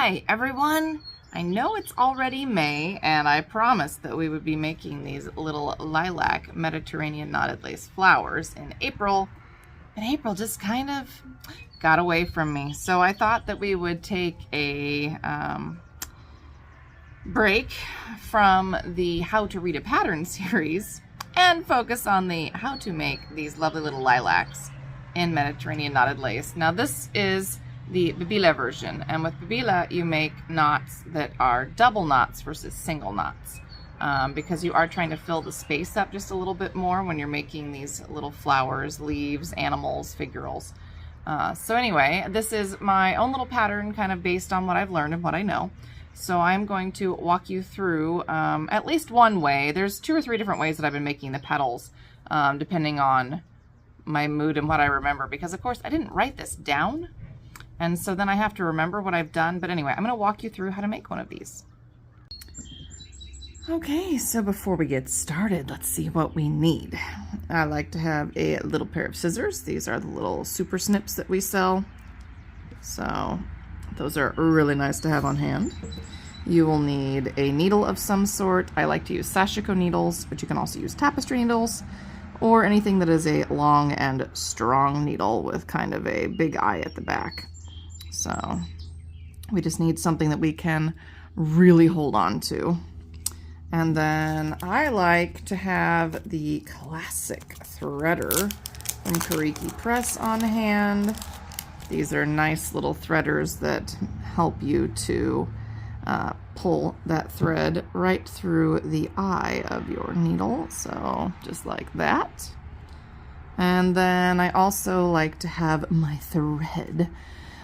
Hi everyone! I know it's already May and I promised that we would be making these little lilac Mediterranean knotted lace flowers in April, and April just kind of got away from me. So I thought that we would take a break from the How to Read a Pattern series and focus on the how to make these lovely little lilacs in Mediterranean knotted lace. Now this is the Bibilla version, and with Bibilla you make knots that are double knots versus single knots because you are trying to fill the space up just a little bit more when you're making these little flowers, leaves, animals, figurals. So anyway, this is my own little pattern kind of based on what I've learned and what I know. So I'm going to walk you through at least one way. There's 2 or 3 different ways that I've been making the petals depending on my mood and what I remember, because of course I didn't write this down. And so then I have to remember what I've done. But anyway, I'm going to walk you through how to make one of these. Okay, so before we get started, let's see what we need. I like to have a little pair of scissors. These are the little super snips that we sell. So those are really nice to have on hand. You will need a needle of some sort. I like to use sashiko needles, but you can also use tapestry needles or anything that is a long and strong needle with kind of a big eye at the back. So we just need something that we can really hold on to. And then I like to have the classic threader from Kariki Press on hand. These are nice little threaders that help you to pull that thread right through the eye of your needle. So just like that. And then I also like to have my thread.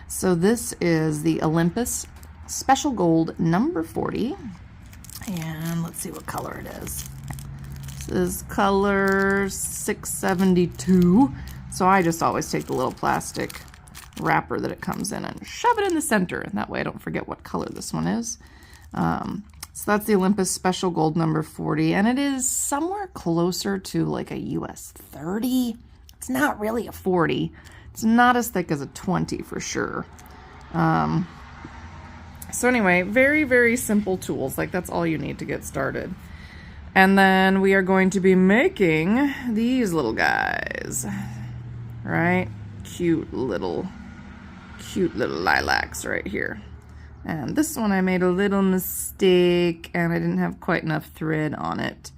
So this is the Olympus Special Gold No. 40. And let's see what color it is. This is color 672. So I just always take the little plastic wrapper that it comes in and shove it in the center. And that way I don't forget what color this one is. So that's the Olympus Special Gold No. 40. And it is somewhere closer to like a US 30. It's not really a 40. It's not as thick as a 20 for sure. So anyway, very, very simple tools. Like that's all you need to get started. And then we are going to be making these little guys, right? Cute little lilacs right here. And this one I made a little mistake and I didn't have quite enough thread on it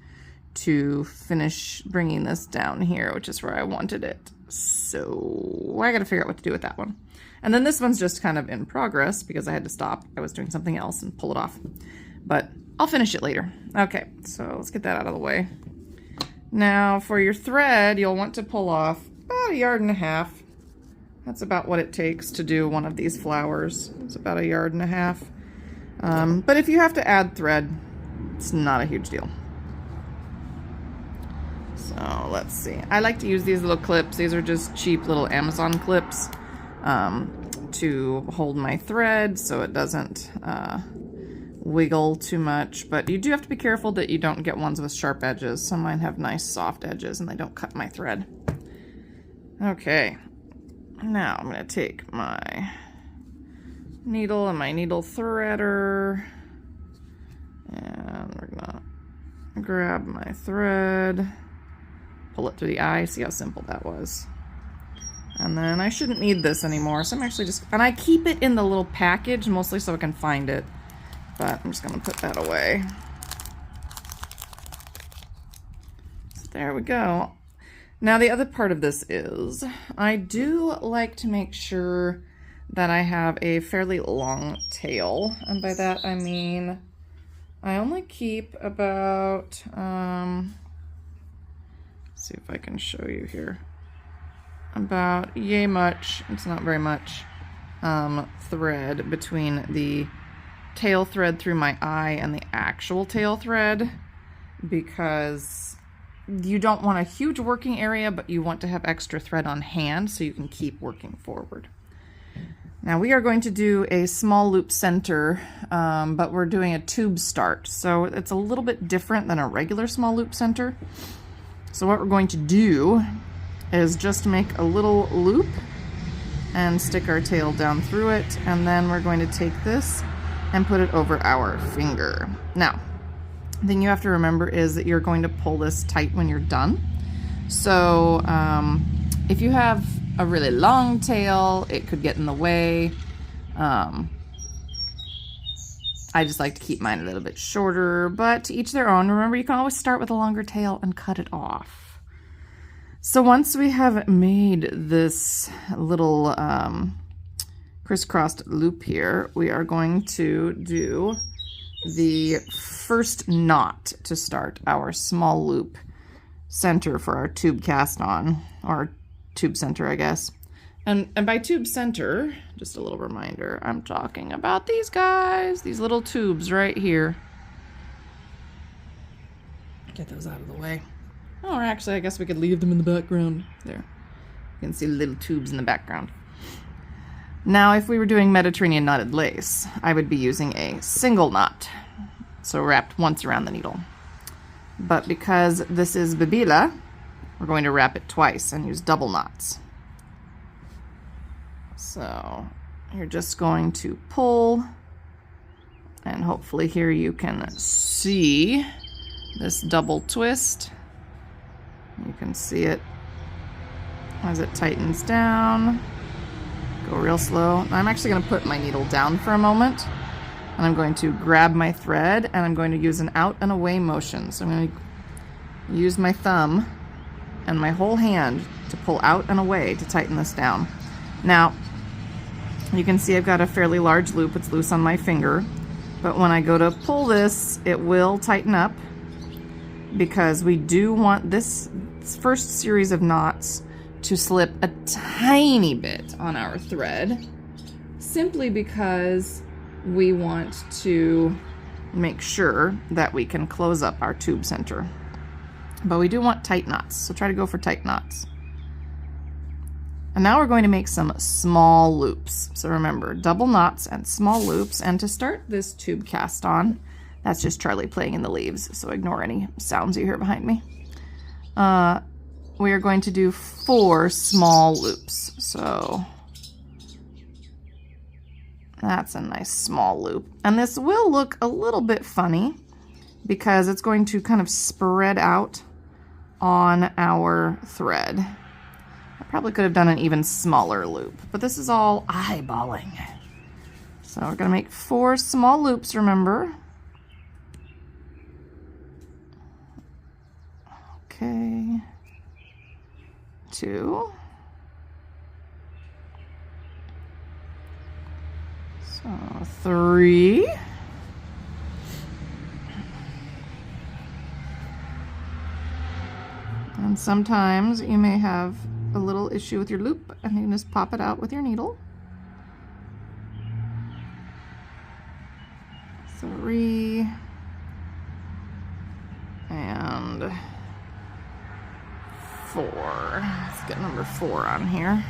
to finish bringing this down here, which is where I wanted it. So I got to figure out what to do with that one. And then this one's just kind of in progress because I had to stop. I was doing something else and pull it off. But I'll finish it later. Okay, so let's get that out of the way. Now for your thread, you'll want to pull off about 1.5 yards. That's about what it takes to do one of these flowers. It's about 1.5 yards. But if you have to add thread, it's not a huge deal. So let's see. I like to use these little clips. These are just cheap little Amazon clips to hold my thread so it doesn't wiggle too much. But you do have to be careful that you don't get ones with sharp edges. Some mine have nice soft edges and they don't cut my thread. Okay. Now I'm going to take my needle and my needle threader. And we're going to grab my thread. Pull it through the eye. See how simple that was. And then I shouldn't need this anymore, so I'm actually just, and I keep it in the little package mostly so I can find it, but I'm just going to put that away. So there we go. Now the other part of this is I do like to make sure that I have a fairly long tail, and by that I mean I only keep about see if I can show you here. About yay much, it's not very much, thread between the tail thread through my eye and the actual tail thread, because you don't want a huge working area, but you want to have extra thread on hand so you can keep working forward. Now we are going to do a small loop center, but we're doing a tube start, so it's a little bit different than a regular small loop center. So what we're going to do is just make a little loop and stick our tail down through it, and then we're going to take this and put it over our finger. Now, the thing you have to remember is that you're going to pull this tight when you're done. So if you have a really long tail, it could get in the way. I just like to keep mine a little bit shorter, but to each their own. Remember, you can always start with a longer tail and cut it off. So once we have made this little crisscrossed loop here, we are going to do the first knot to start our small loop center for our tube cast on, or tube center, I guess. And by tube center, just a little reminder, I'm talking about these guys, these little tubes right here. Get those out of the way. Oh, or actually, I guess we could leave them in the background. There. You can see little tubes in the background. Now, if we were doing Mediterranean knotted lace, I would be using a single knot, so wrapped once around the needle. But because this is Bibilla, we're going to wrap it twice and use double knots. So you're just going to pull, and hopefully here you can see this double twist. You can see it as it tightens down. Go real slow. I'm actually going to put my needle down for a moment, and I'm going to grab my thread, and I'm going to use an out and away motion. So I'm going to use my thumb and my whole hand to pull out and away to tighten this down. Now, you can see I've got a fairly large loop. It's loose on my finger, but when I go to pull this, it will tighten up, because we do want this first series of knots to slip a tiny bit on our thread, simply because we want to make sure that we can close up our tube center. But we do want tight knots, so try to go for tight knots. And now we're going to make some small loops. So remember, double knots and small loops. And to start this tube cast on, that's just Charlie playing in the leaves, so ignore any sounds you hear behind me. We are going to do 4 small loops. So that's a nice small loop. And this will look a little bit funny because it's going to kind of spread out on our thread. I probably could have done an even smaller loop, but this is all eyeballing. So we're going to make 4 small loops, remember. Okay. 2. So 3. And sometimes you may have a little issue with your loop, and you can just pop it out with your needle. 3. And 4. Let's get number 4 on here.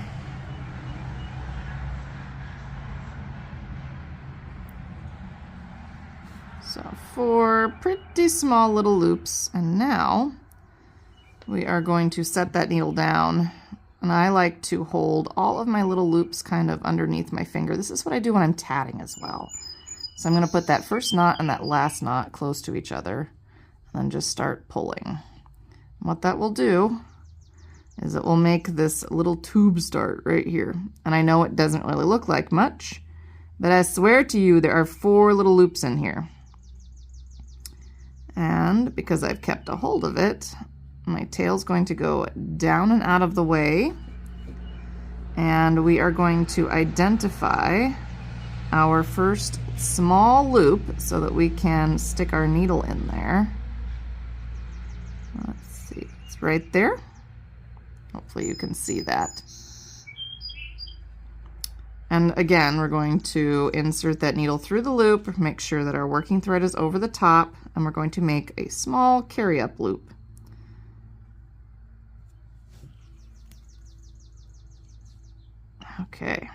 So 4 pretty small little loops, and now we are going to set that needle down, and I like to hold all of my little loops kind of underneath my finger. This is what I do when I'm tatting as well. So I'm going to put that first knot and that last knot close to each other, and then just start pulling. And what that will do is it will make this little tube start right here. And I know it doesn't really look like much, but I swear to you there are 4 little loops in here. And because I've kept a hold of it, my tail's going to go down and out of the way, and we are going to identify our first small loop so that we can stick our needle in there. Let's see, it's right there. Hopefully you can see that. And again, we're going to insert that needle through the loop, make sure that our working thread is over the top, and we're going to make a small carry-up loop. Okay.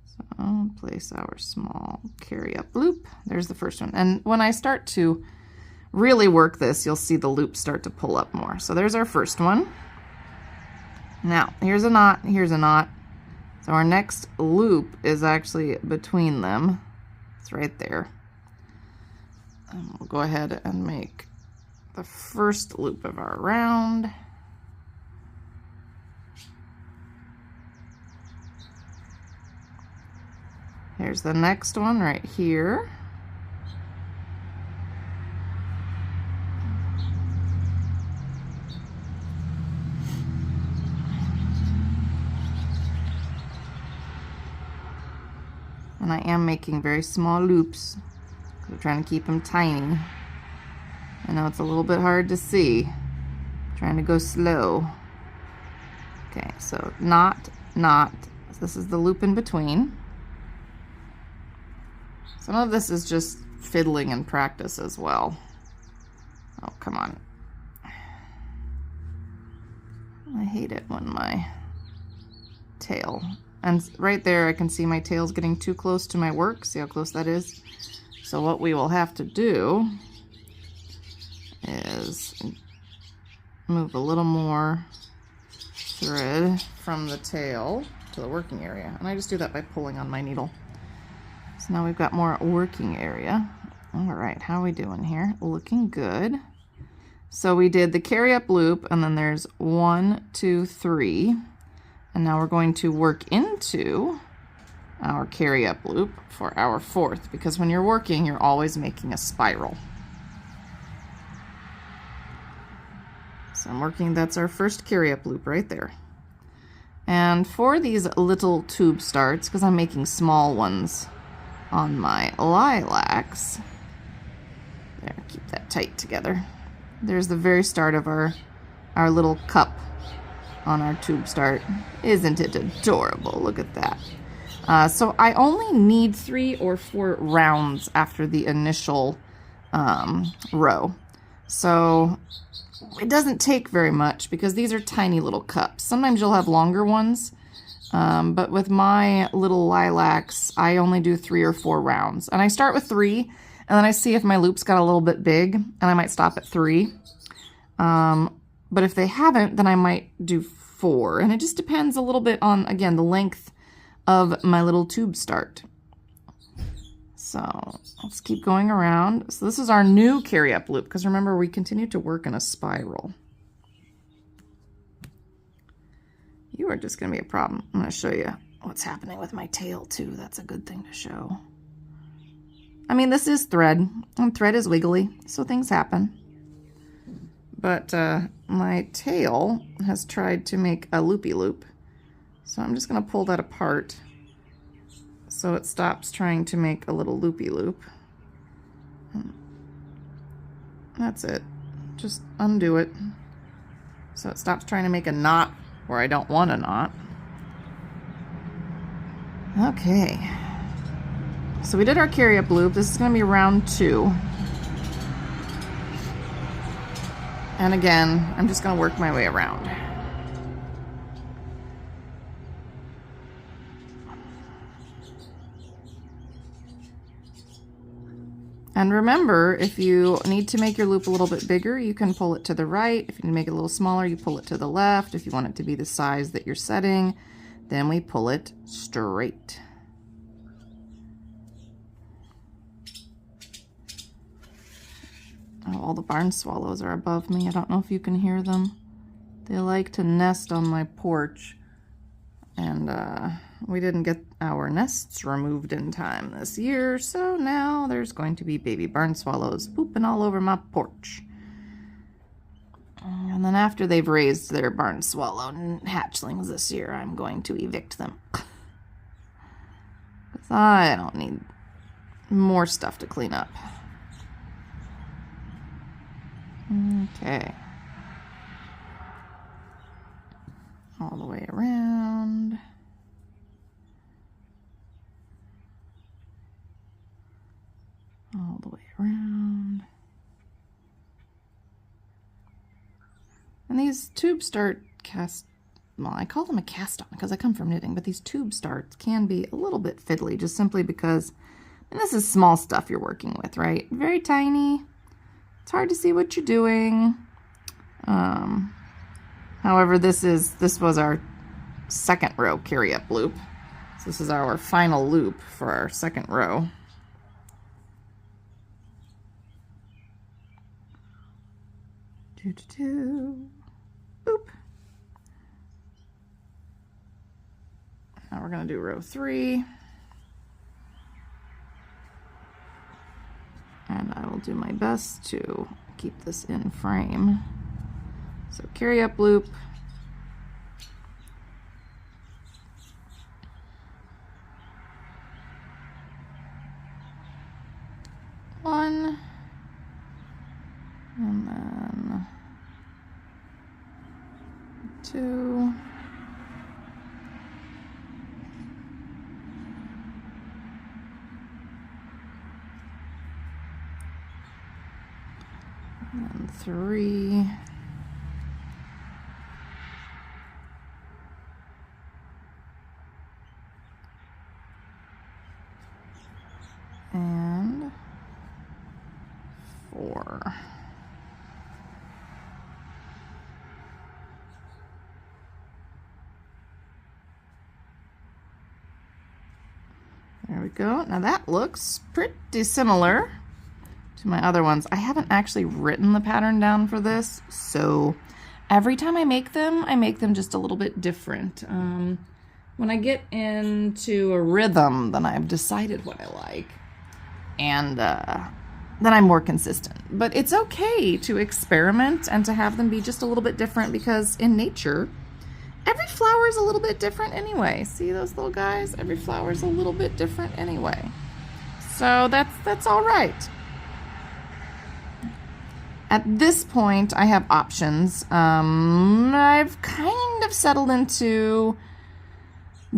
So place our small carry-up loop. There's the first one. And when I start to really work this, you'll see the loop start to pull up more. So there's our first one. Now, here's a knot, here's a knot. So our next loop is actually between them. It's right there. And we'll go ahead and make the first loop of our round. Here's the next one right here. And I am making very small loops. I'm trying to keep them tiny. I know it's a little bit hard to see. I'm trying to go slow. Okay, so knot. So this is the loop in between. Some of this is just fiddling and practice as well. Oh, come on. I hate it when my tail, and right there I can see my tail's getting too close to my work. See how close that is? So what we will have to do is move a little more thread from the tail to the working area. And I just do that by pulling on my needle. So now we've got more working area. All right, how are we doing here? Looking good. So we did the carry up loop, and then there's 1, 2, 3. And now we're going to work into our carry up loop for our 4th, because when you're working, you're always making a spiral. So I'm working, that's our first carry up loop right there. And for these little tube starts, because I'm making small ones on my lilacs, there, keep that tight together. There's the very start of our little cup on our tube start. Isn't it adorable? Look at that. So I only need 3 or 4 rounds after the initial row. So it doesn't take very much because these are tiny little cups. Sometimes you'll have longer ones, but with my little lilacs, I only do 3 or 4 rounds. And I start with 3, and then I see if my loops got a little bit big, and I might stop at 3. But if they haven't, then I might do 4. And it just depends a little bit on, again, the length of my little tube start. So let's keep going around. So this is our new carry up loop, because remember, we continue to work in a spiral. You are just going to be a problem. I'm going to show you what's happening with my tail too. That's a good thing to show. I mean, this is thread, and thread is wiggly, so things happen. But my tail has tried to make a loopy loop. So I'm just going to pull that apart so it stops trying to make a little loopy loop. That's it. Just undo it so it stops trying to make a knot where I don't want a knot. Okay. So we did our carry up loop. This is going to be round 2. And again, I'm just going to work my way around. And remember, if you need to make your loop a little bit bigger, you can pull it to the right. If you need to make it a little smaller, you pull it to the left. If you want it to be the size that you're setting, then we pull it straight. Oh, all the barn swallows are above me. I don't know if you can hear them. They like to nest on my porch. And we didn't get our nests removed in time this year, so now there's going to be baby barn swallows pooping all over my porch. And then after they've raised their barn swallow hatchlings this year, I'm going to evict them. Because I don't need more stuff to clean up. Okay. All the way around. All the way around. And these tube start cast, well, I call them a cast on because I come from knitting, but these tube starts can be a little bit fiddly just simply because, and this is small stuff you're working with, right? Very tiny. It's hard to see what you're doing. However, this was our second row carry up loop. This is our final loop for our second row. Boop. Now we're going to do row 3. And I will do my best to keep this in frame. So carry up loop. One. And then 2. And 3. And 4. There we go. Now that looks pretty similar to my other ones. I haven't actually written the pattern down for this, so every time I make them just a little bit different. When I get into a rhythm, then I've decided what I like, and then I'm more consistent. But it's okay to experiment and to have them be just a little bit different, because in nature, every flower is a little bit different anyway. See those little guys? Every flower is a little bit different anyway. So that's all right. At this point, I have options. I've kind of settled into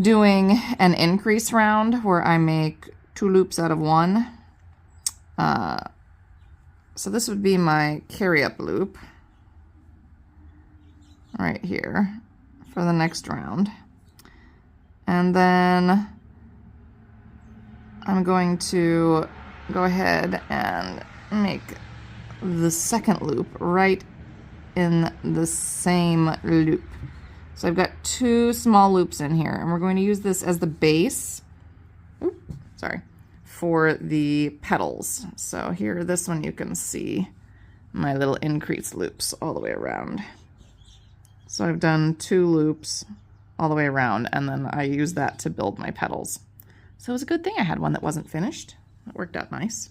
doing an increase round where I make 2 loops out of 1. So this would be my carry up loop right here for the next round. And then I'm going to go ahead and make the second loop right in the same loop. So I've got 2 small loops in here, and we're going to use this as the base, for the petals. So here, this one, you can see my little increase loops all the way around. So I've done 2 loops all the way around, and then I use that to build my petals. So it was a good thing I had one that wasn't finished. It worked out nice.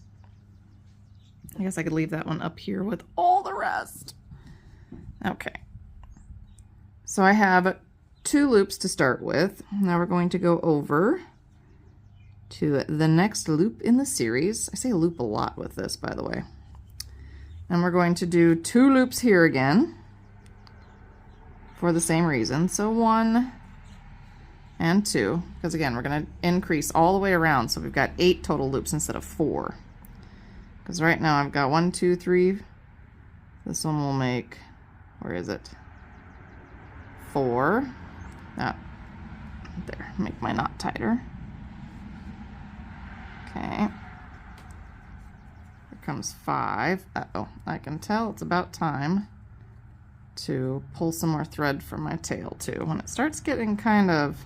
I guess I could leave that one up here with all the rest. Okay. So I have 2 loops to start with. Now we're going to go over to the next loop in the series. I say loop a lot with this, by the way. And we're going to do 2 loops here again for the same reason. So 1 and 2, because again, we're going to increase all the way around. So we've got 8 total loops instead of 4. Because right now I've got 1, 2, 3. This one will make, where is it? 4. There, make my knot tighter. Okay. Here comes 5. Uh-oh, I can tell it's about time to pull some more thread from my tail too. When it starts getting kind of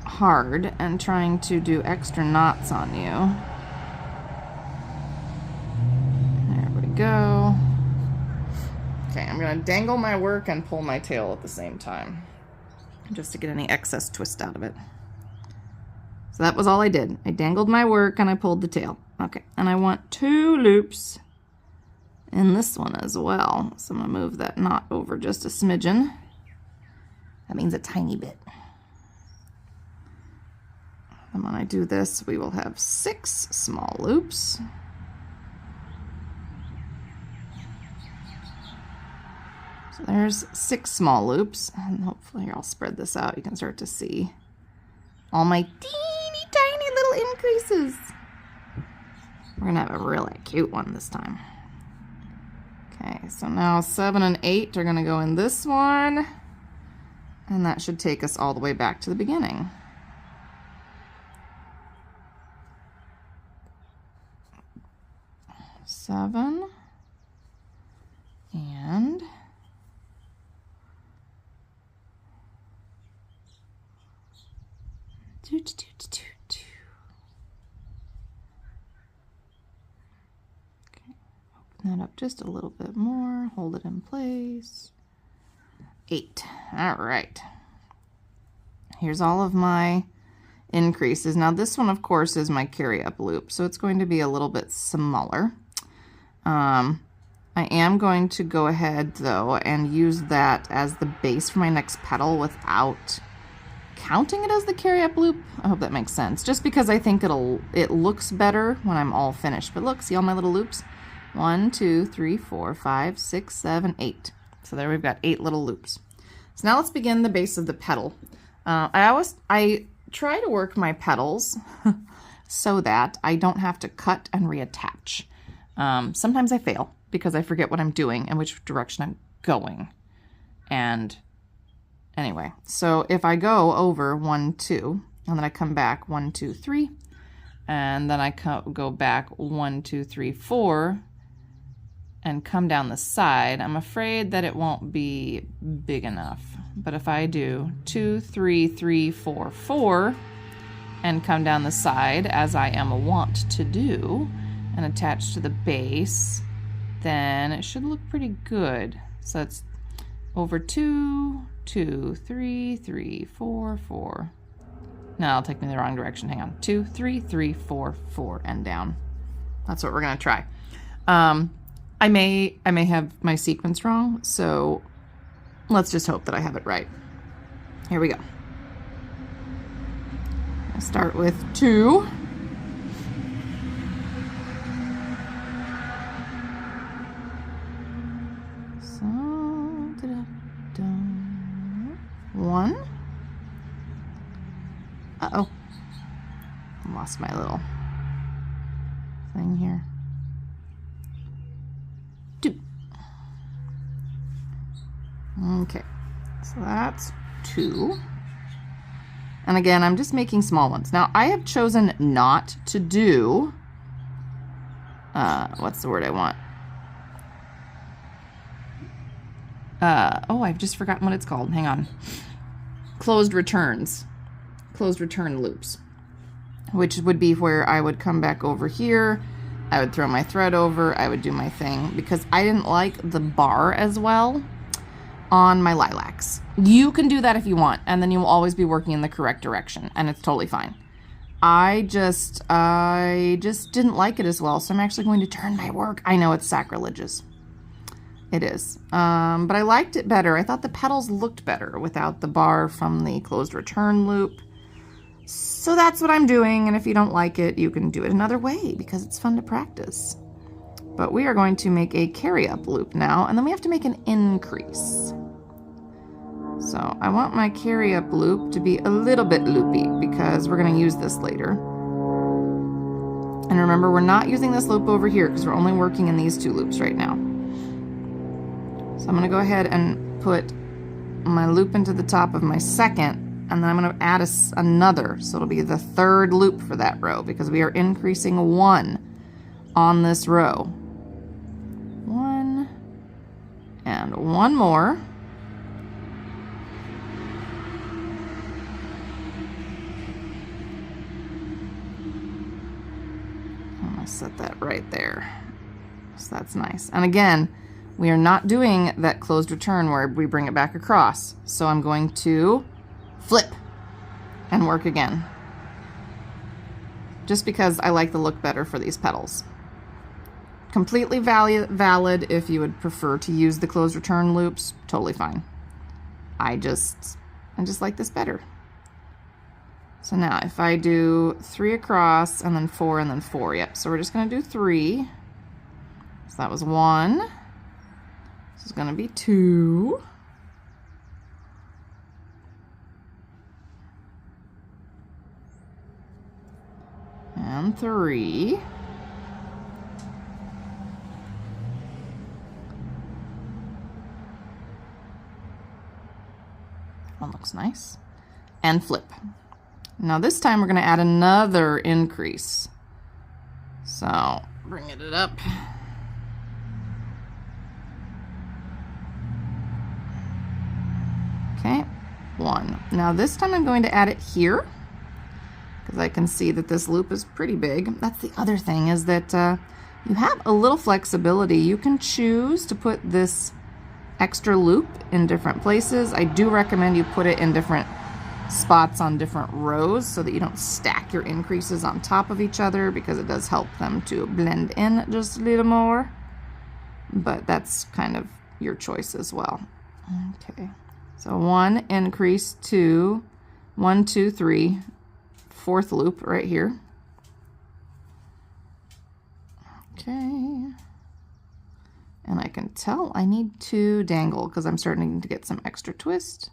hard and trying to do extra knots on you. There we go. Okay, I'm going to dangle my work and pull my tail at the same time, just to get any excess twist out of it. So that was all I did. I dangled my work and I pulled the tail. Okay, and I want 2 loops in this one as well. So I'm going to move that knot over just a smidgen. That means a tiny bit. And when I do this, we will have 6 small loops. So there's 6 small loops, and hopefully here I'll spread this out. You can start to see all my teeny tiny little increases. We're gonna have a really cute one this time. Okay, so now 7 and 8 are gonna go in this one, and that should take us all the way back to the beginning. Seven and Okay, open that up just a little bit more, hold it in place. 8. All right. Here's all of my increases. Now this one, of course, is my carry up loop, so it's going to be a little bit smaller. I am going to go ahead though and use that as the base for my next petal without counting it as the carry up loop. I hope that makes sense, just because I think it looks better when I'm all finished. But look, see all my little loops? 1, 2, 3, 4, 5, 6, 7, 8. So there we've got 8 little loops. So now let's begin the base of the petal. I try to work my petals so that I don't have to cut and reattach. Sometimes I fail because I forget what I'm doing and which direction I'm going. And anyway, so if I go over 1, 2, and then I come back 1, 2, 3, and then I go back 1, 2, 3, 4, and come down the side, I'm afraid that it won't be big enough. But if I do 2, 3, 3, 4, 4, and come down the side as I am wont to do, and attach to the base, then it should look pretty good. So it's over 2, 2, 3, 3, 4, 4. No, it'll take me the wrong direction. Hang on. 2, 3, 3, 4, 4, and down. That's what we're gonna try. I may have my sequence wrong, so let's just hope that I have it right. Here we go. I'll start with 2. So, 1. Uh-oh. I lost my little thing here. 2. Okay, so that's 2. And again, I'm just making small ones. Now, I have chosen not to do, what's the word I want? Oh, I've just forgotten what it's called. Hang on. Closed return loops, which would be where I would come back over here, I would throw my thread over, I would do my thing, because I didn't like the bar as well on my lilacs. You can do that if you want, and then you will always be working in the correct direction, and it's totally fine. I just didn't like it as well, so I'm actually going to turn my work. I know it's sacrilegious. It is. But I liked it better. I thought the petals looked better without the bar from the closed return loop. So that's what I'm doing, and if you don't like it, you can do it another way because it's fun to practice. But we are going to make a carry-up loop now, and then we have to make an increase. So I want my carry-up loop to be a little bit loopy because we're going to use this later. And remember, we're not using this loop over here because we're only working in these 2 loops right now. So I'm going to go ahead and put my loop into the top of my second, and then I'm going to add another, so it'll be the 3rd loop for that row because we are increasing 1 on this row. 1 and 1 more. I'm going to set that right there. So that's nice. And again, we are not doing that closed return where we bring it back across. So I'm going to flip and work again. Just because I like the look better for these petals. Completely valid if you would prefer to use the closed return loops, totally fine. I just like this better. So now if I do 3 across and then 4 and then 4, yep. So we're just gonna do 3. So that was 1. This is gonna be 2. And 3. One looks nice. And flip. Now this time we're going to add another increase. So bring it up. Okay, 1. Now this time I'm going to add it here. because I can see that this loop is pretty big. That's the other thing, is that you have a little flexibility. You can choose to put this extra loop in different places. I do recommend you put it in different spots on different rows so that you don't stack your increases on top of each other, because it does help them to blend in just a little more. But that's kind of your choice as well. Okay, so 1 increase, 2, 1, 2, 3, 4th loop right here. Okay, and I can tell I need to dangle because I'm starting to get some extra twist.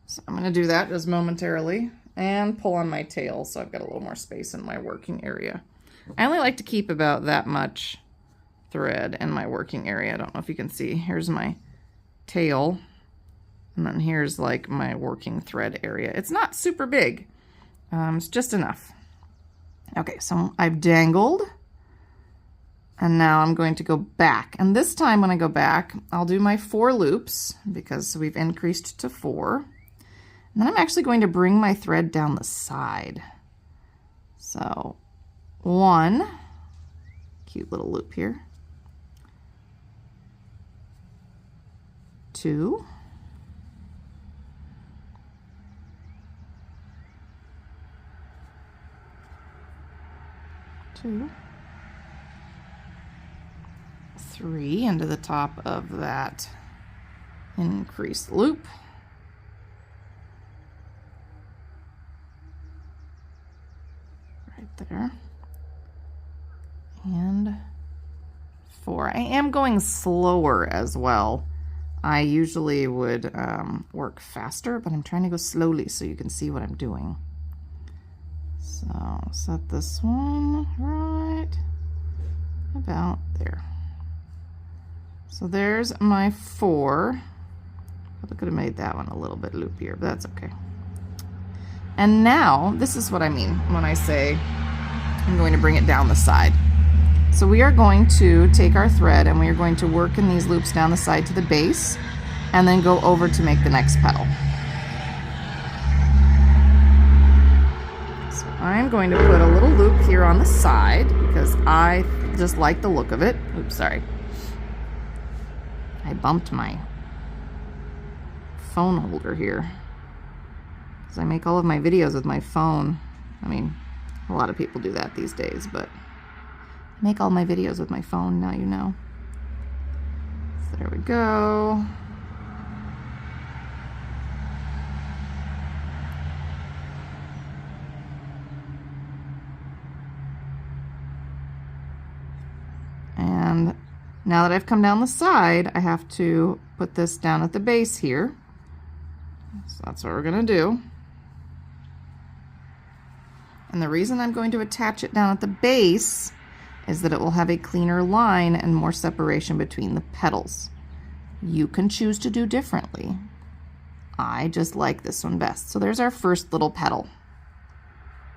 So I'm going to do that just momentarily and pull on my tail so I've got a little more space in my working area. I only like to keep about that much thread in my working area. I don't know if you can see. Here's my tail, and then here's like my working thread area. It's not super big. It's just enough. Okay, so I've dangled, and now I'm going to go back. And this time when I go back, I'll do my 4 loops because we've increased to 4. And then I'm actually going to bring my thread down the side. So 1, cute little loop here. 2. 2. 3 into the top of that increased loop. Right there. And 4. I am going slower as well. I usually would work faster, but I'm trying to go slowly so you can see what I'm doing. So set this one right about there. So there's my 4. I could have made that one a little bit loopier, but that's okay. And now, this is what I mean when I say I'm going to bring it down the side. So we are going to take our thread and we are going to work in these loops down the side to the base and then go over to make the next petal. So I'm going to put a little loop here on the side because I just like the look of it. Oops, sorry. I bumped my phone holder here. Because I make all of my videos with my phone. I mean, a lot of people do that these days, but I make all my videos with my phone, now you know. So there we go. And now that I've come down the side, I have to put this down at the base here. So that's what we're going to do. And the reason I'm going to attach it down at the base is that it will have a cleaner line and more separation between the petals. You can choose to do differently. I just like this one best. So there's our first little petal.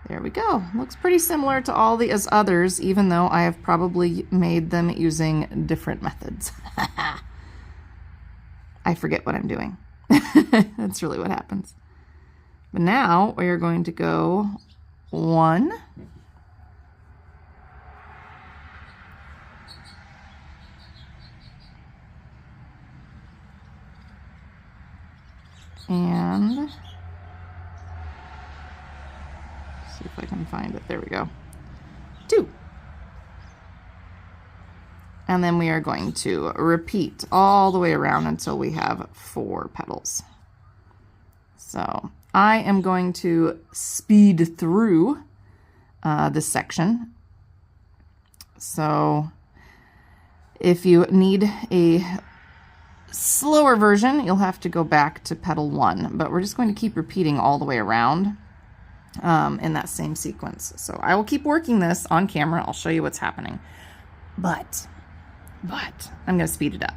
There we go. Looks pretty similar to all the others, even though I have probably made them using different methods. I forget what I'm doing. That's really what happens. But now we are going to go 1, and see if I can find it. There we go. 2. And then we are going to repeat all the way around until we have 4 petals. So I am going to speed through this section. So if you need a slower version, you'll have to go back to petal 1, but we're just going to keep repeating all the way around in that same sequence. So I will keep working this on camera. I'll show you what's happening, but I'm going to speed it up.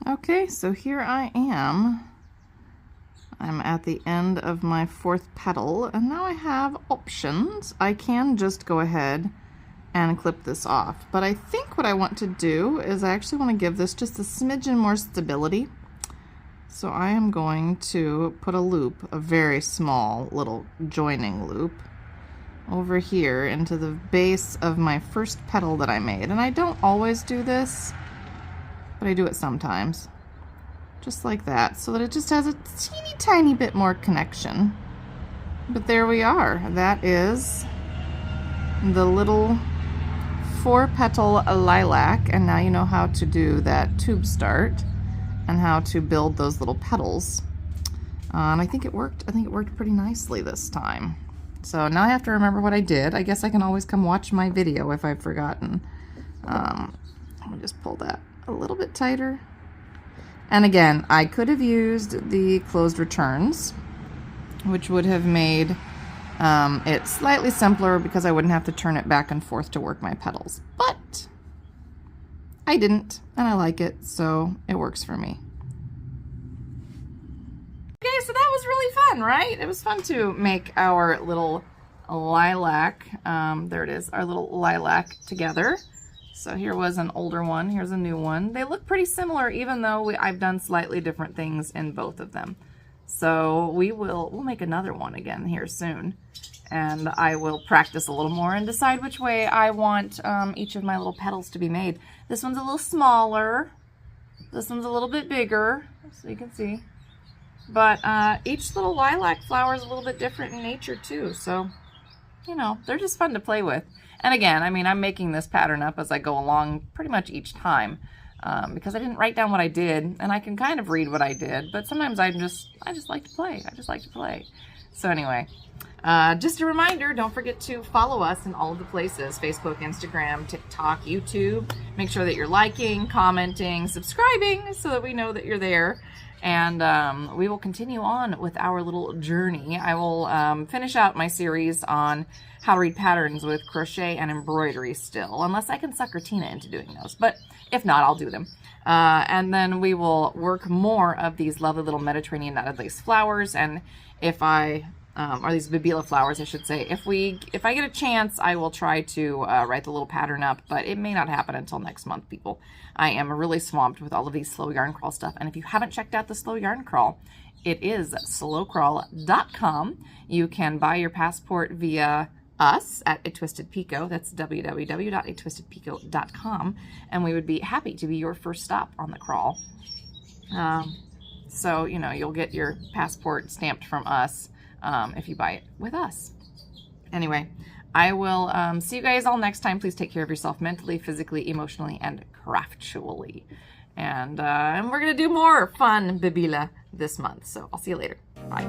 Okay, so here I am. I'm at the end of my 4th petal, and now I have options. I can just go ahead and clip this off, but I think what I want to do is I actually want to give this just a smidgen more stability. So I am going to put a loop, a very small little joining loop, over here into the base of my first petal that I made. And I don't always do this, but I do it sometimes. Just like that, so that it just has a teeny tiny bit more connection. But there we are. That is the little 4-petal lilac, and now you know how to do that tube start and how to build those little petals. And I think it worked. I think it worked pretty nicely this time. So now I have to remember what I did. I guess I can always come watch my video if I've forgotten. Let me just pull that a little bit tighter. And again, I could have used the closed returns, which would have made it slightly simpler because I wouldn't have to turn it back and forth to work my petals. But I didn't, and I like it, so it works for me. Okay, so that was really fun, right? It was fun to make our little lilac, there it is, our little lilac together. So here was an older one, here's a new one. They look pretty similar, even though I've done slightly different things in both of them. So we'll make another one again here soon. And I will practice a little more and decide which way I want each of my little petals to be made. This one's a little smaller. This one's a little bit bigger, so you can see. But each little lilac flower is a little bit different in nature too. So, you know, they're just fun to play with. And again, I mean, I'm making this pattern up as I go along pretty much each time because I didn't write down what I did, and I can kind of read what I did, but sometimes I just like to play. I just like to play. So anyway, just a reminder, don't forget to follow us in all of the places, Facebook, Instagram, TikTok, YouTube. Make sure that you're liking, commenting, subscribing so that we know that you're there. And we will continue on with our little journey. I will finish out my series on how to read patterns with crochet and embroidery still, unless I can sucker Tina into doing those. But if not, I'll do them. And then we will work more of these lovely little Mediterranean knotted lace flowers. And if I, or these Bibilla flowers, I should say, if I get a chance, I will try to write the little pattern up, but it may not happen until next month, people. I am really swamped with all of these slow yarn crawl stuff. And if you haven't checked out the slow yarn crawl, it is slowcrawl.com. You can buy your passport via us at atwistedpicot. That's www.atwistedpicot.com. And we would be happy to be your first stop on the crawl. So, you know, you'll get your passport stamped from us if you buy it with us. Anyway, I will see you guys all next time. Please take care of yourself mentally, physically, emotionally, and craftually. And we're going to do more fun Bibilla this month. So I'll see you later. Bye.